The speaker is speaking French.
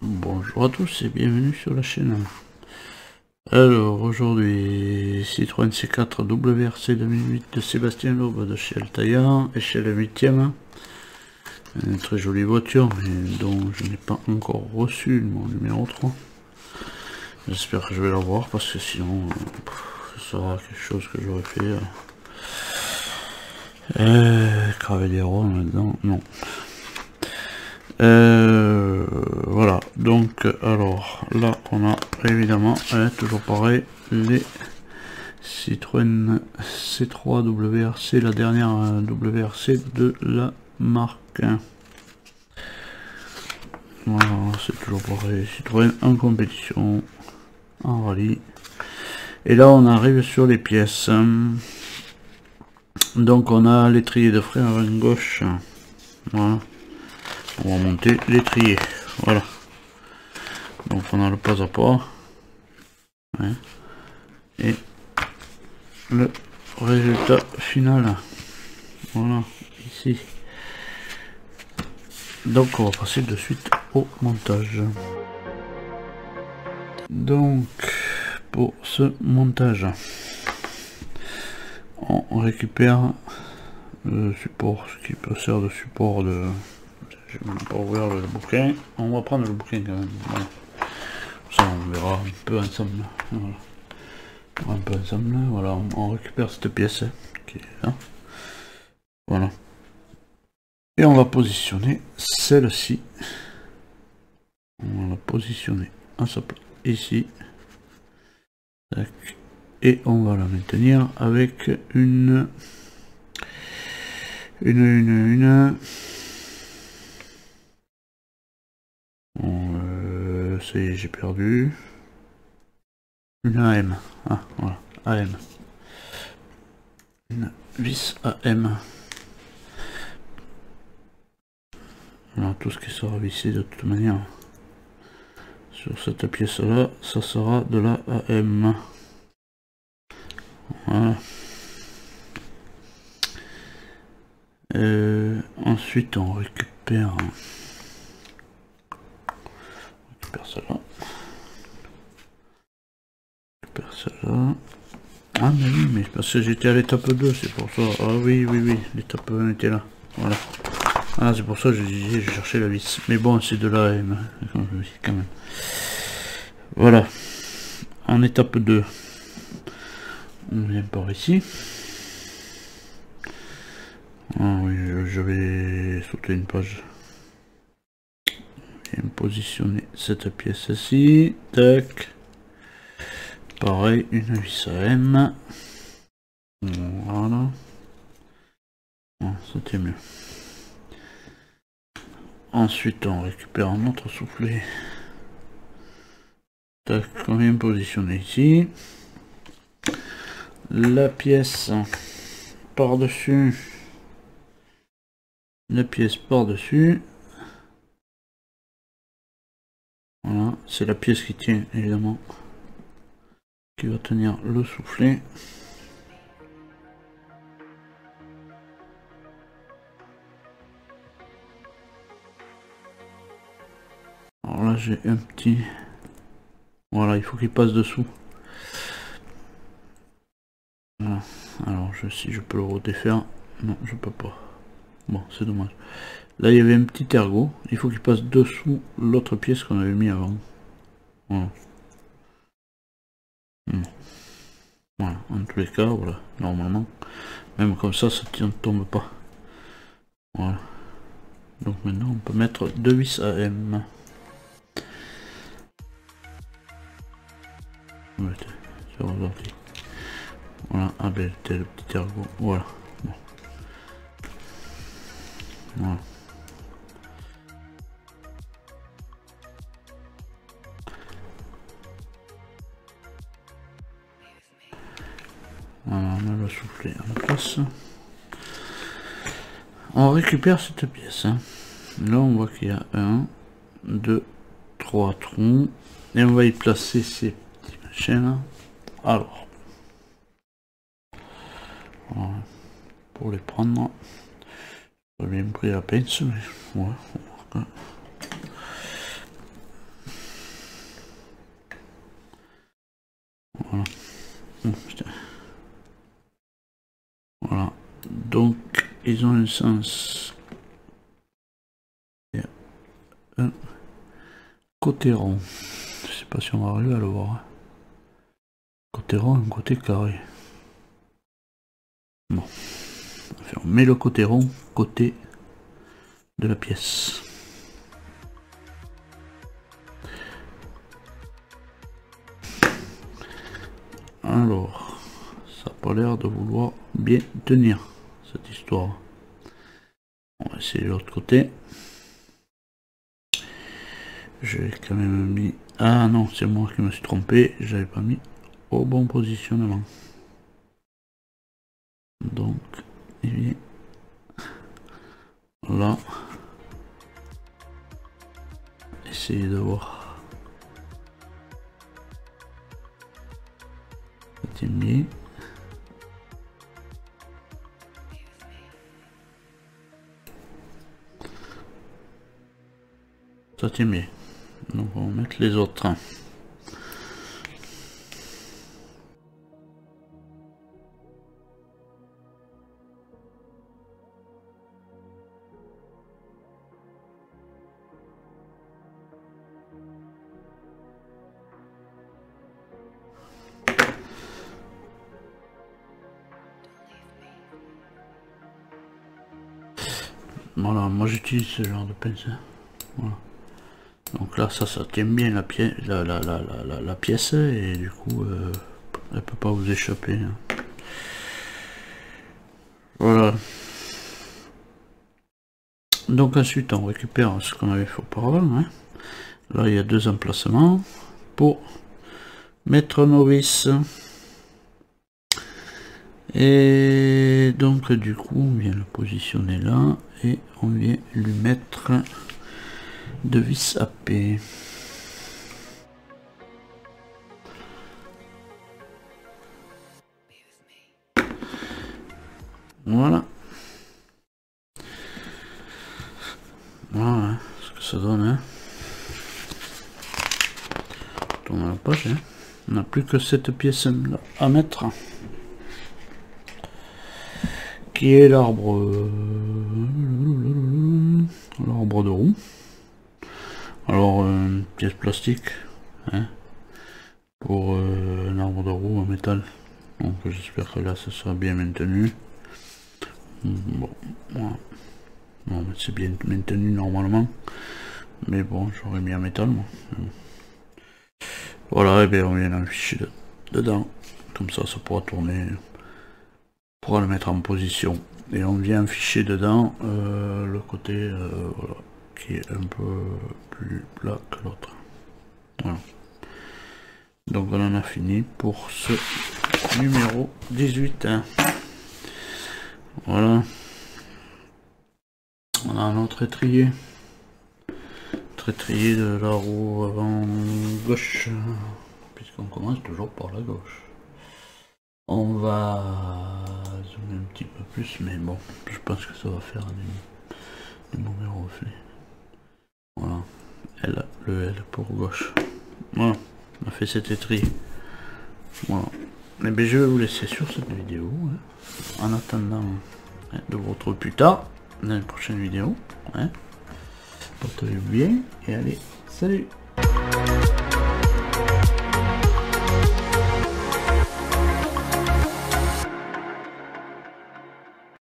Bonjour à tous et bienvenue sur la chaîne. Alors aujourd'hui, Citroën C4 WRC 2008 de Sébastien Loeb de chez Altaïa, échelle 8ème. Une très jolie voiture mais dont je n'ai pas encore reçu mon numéro 3. J'espère que je vais l'avoir parce que sinon ce sera quelque chose que j'aurais fait. Graver des ronds là-dedans, non. Voilà, donc alors là on a évidemment toujours pareil les Citroën C3 WRC, la dernière WRC de la marque. Voilà, c'est toujours pareil, Citroën en compétition, en rallye. Et là on arrive sur les pièces. Donc on a l'étrier de frein avant gauche. Voilà. On va monter l'étrier, voilà. Donc on a le pas à pas, ouais. Et le résultat final, voilà, ici. Donc on va passer de suite au montage. Donc pour ce montage, on récupère le support, ce qui peut servir de support de... Je vais même pas ouvrir le bouquin, on va prendre le bouquin quand même, voilà. Ça on verra un peu ensemble, voilà. Un peu ensemble, voilà, on récupère cette pièce qui est là, voilà. Et on va positionner celle-ci, on va la positionner à sa place ici, tac. Et on va la maintenir avec une j'ai perdu une AM, ah voilà, AM, une vis AM. Alors tout ce qui sera vissé de toute manière sur cette pièce là, ça sera de la AM. Voilà. Ensuite on récupère celle-là. Ah mais oui, mais parce que j'étais à l'étape 2, c'est pour ça. Ah oui, l'étape 1 était là. Voilà. Ah c'est pour ça que je disais, je cherchais la vis. Mais bon, c'est de la AM, oui, quand même. Voilà. En étape 2. On vient par ici. Ah oui, je vais sauter une page. Et me positionner cette pièce-ci. Tac. Pareil, une vis AM. Voilà. Ah, c'était mieux. Ensuite, on récupère un autre soufflet. Tac, on vient positionner ici. La pièce par-dessus. La pièce par-dessus. Voilà, c'est la pièce qui tient évidemment, qui va tenir le soufflet. Alors là j'ai un petit... Voilà, il faut qu'il passe dessous. Voilà. Alors si je peux le redéfaire. Non, je peux pas. Bon, c'est dommage. Là il y avait un petit ergot, il faut qu'il passe dessous l'autre pièce qu'on avait mis avant. Voilà. Voilà, en tous les cas, voilà, normalement, même comme ça ne tombe pas. Voilà. Donc maintenant on peut mettre 2 vis AM. C'est ressorti. Voilà, ah ben c'était le petit ergot, voilà. Bon. Voilà. Voilà, on a le soufflet en place. On récupère cette pièce. Hein. Là on voit qu'il y a 1, 2, 3 trous. Et on va y placer ces petits machins là. Alors. Voilà. pour les prendre. J'ai bien pris la pince, mais ouais. Voilà. Oh, putain. Voilà. Donc, ils ont un sens. Il y a un côté rond. Je sais pas si on va arriver à le voir. Côté rond, un côté carré. Bon. On met le côté rond, côté de la pièce. Alors, ça n'a pas l'air de vouloir bien tenir cette histoire. On va essayer l'autre côté. J'ai quand même mis... Ah non, c'est moi qui me suis trompé. J'avais pas mis au bon positionnement. Donc, il vient là. Essayez de voir. Ça tient bien. Ça tient bien. Donc on va mettre les autres. Voilà, moi j'utilise ce genre de pince. Voilà. Donc là, ça tient bien la pièce et du coup, elle peut pas vous échapper. Hein. Voilà. Donc ensuite, on récupère ce qu'on avait fait auparavant. Hein. Là, il y a deux emplacements pour mettre nos vis. Et donc du coup, on vient le positionner là et on vient lui mettre de vis à P. Voilà. Voilà hein, ce que ça donne. Hein. On tourne la page. Hein. On n'a plus que cette pièce là à mettre. Qui est l'arbre de roue. Alors une pièce plastique hein, pour un arbre de roue en métal. Donc j'espère que là ça sera bien maintenu. Bon, voilà. Non, c'est bien maintenu normalement, mais bon, j'aurais mis en métal moi. Voilà, et bien on vient l'afficher dedans, comme ça pourra tourner. On pourra le mettre en position et on vient afficher dedans le côté voilà, qui est un peu plus plat que l'autre. Voilà. Donc on en a fini pour ce numéro 18. Hein. Voilà. On a notre étrier. Étrier de la roue avant gauche. Puisqu'on commence toujours par la gauche. On va zoomer un petit peu plus, mais bon, je pense que ça va faire du mauvais reflet. Voilà, le L pour gauche. Voilà, on a fait cet étrier. Voilà. Et bien je vais vous laisser sur cette vidéo. Hein. En attendant de vous retrouver plus tard dans une prochaine vidéo. Hein. Portez-vous bien et allez, salut!